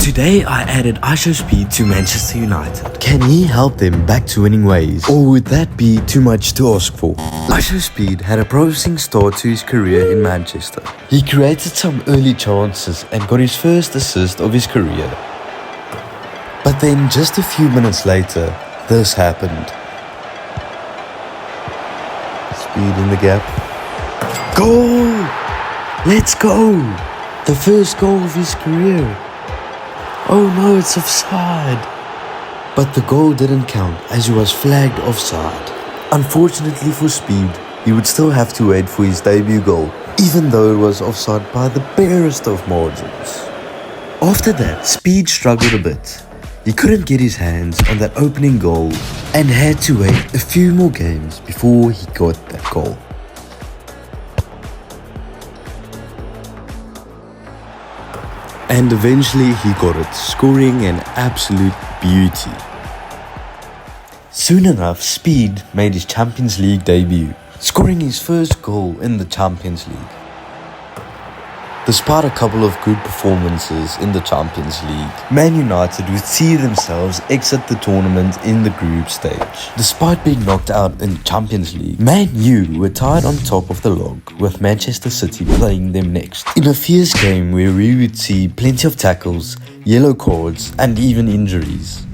Today I added iShowSpeed to Manchester United. Can he help them back to winning ways? Or would that be too much to ask for? iShowSpeed had a promising start to his career in Manchester. He created some early chances and got his first assist of his career. But then just a few minutes later, this happened. Speed in the gap. Goal! Let's go! The first goal of his career. Oh no, it's offside. But the goal didn't count as he was flagged offside. Unfortunately for Speed, he would still have to wait for his debut goal, even though it was offside by the barest of margins. After that, Speed struggled a bit. He couldn't get his hands on that opening goal and had to wait a few more games before he got that goal. And eventually he got it, scoring an absolute beauty. Soon enough, Speed made his Champions League debut, scoring his first goal in the Champions League. Despite a couple of good performances in the Champions League, Man United would see themselves exit the tournament in the group stage. Despite being knocked out in the Champions League, Man U were tied on top of the log, with Manchester City playing them next. In a fierce game where we would see plenty of tackles, yellow cards and even injuries.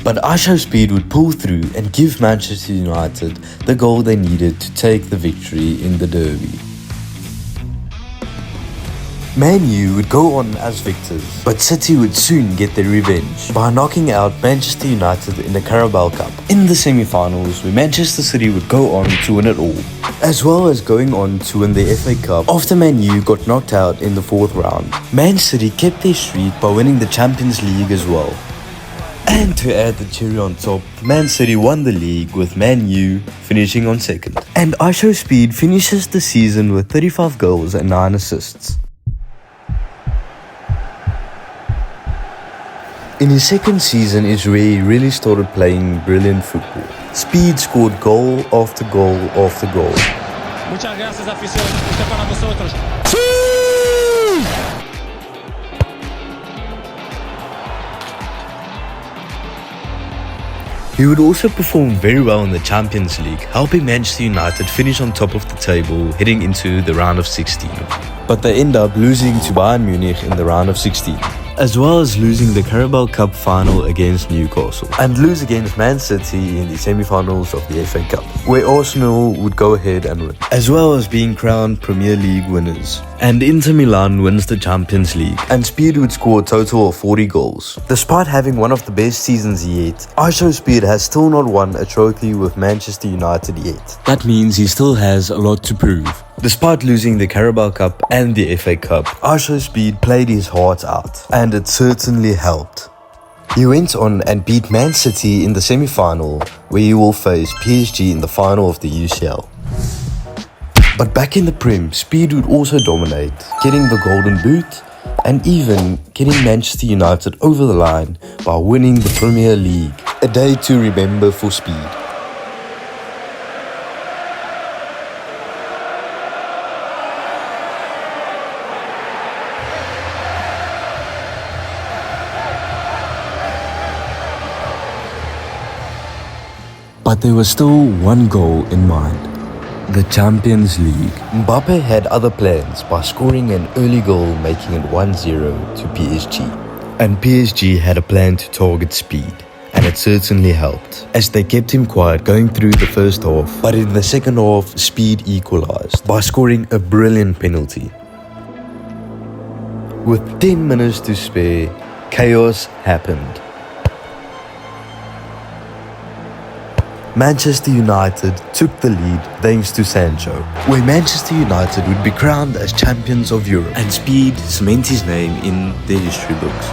But iShowSpeed would pull through and give Manchester United the goal they needed to take the victory in the derby. Man U would go on as victors, but City would soon get their revenge by knocking out Manchester United in the Carabao Cup in the semi-finals, where Manchester City would go on to win it all, as well as going on to win the FA Cup after Man U got knocked out in the 4th round. Man City kept their streak by winning the Champions League as well. And to add the cherry on top, Man City won the league with Man U finishing on 2nd. And iShowSpeed finishes the season with 35 goals and 9 assists. In his 2nd season is where he really started playing brilliant football. Speed scored goal after goal after goal. Muchas gracias, afición. Usted para nosotros. He would also perform very well in the Champions League, helping Manchester United finish on top of the table heading into the round of 16. But they end up losing to Bayern Munich in the round of 16, as well as losing the Carabao Cup final against Newcastle, and lose against Man City in the semi-finals of the FA Cup, where Arsenal would go ahead and win, as well as being crowned Premier League winners. And Inter Milan wins the Champions League, and Speed would score a total of 40 goals. Despite having one of the best seasons yet, iShowSpeed has still not won a trophy with Manchester United yet. That means he still has a lot to prove. Despite losing the Carabao Cup and the FA Cup, iShowSpeed played his heart out, and it certainly helped. He went on and beat Man City in the semi-final, where he will face PSG in the final of the UCL. But back in the Prem, Speed would also dominate, getting the Golden Boot and even getting Manchester United over the line by winning the Premier League. A day to remember for Speed. But there was still one goal in mind: the Champions League. Mbappe had other plans by scoring an early goal, making it 1-0 to PSG. And PSG had a plan to target Speed, and it certainly helped, as they kept him quiet going through the first half. But in the second half, Speed equalized by scoring a brilliant penalty. With 10 minutes to spare, chaos happened. Manchester United took the lead thanks to Sancho, where Manchester United would be crowned as champions of Europe, and Speed cement his name in the history books.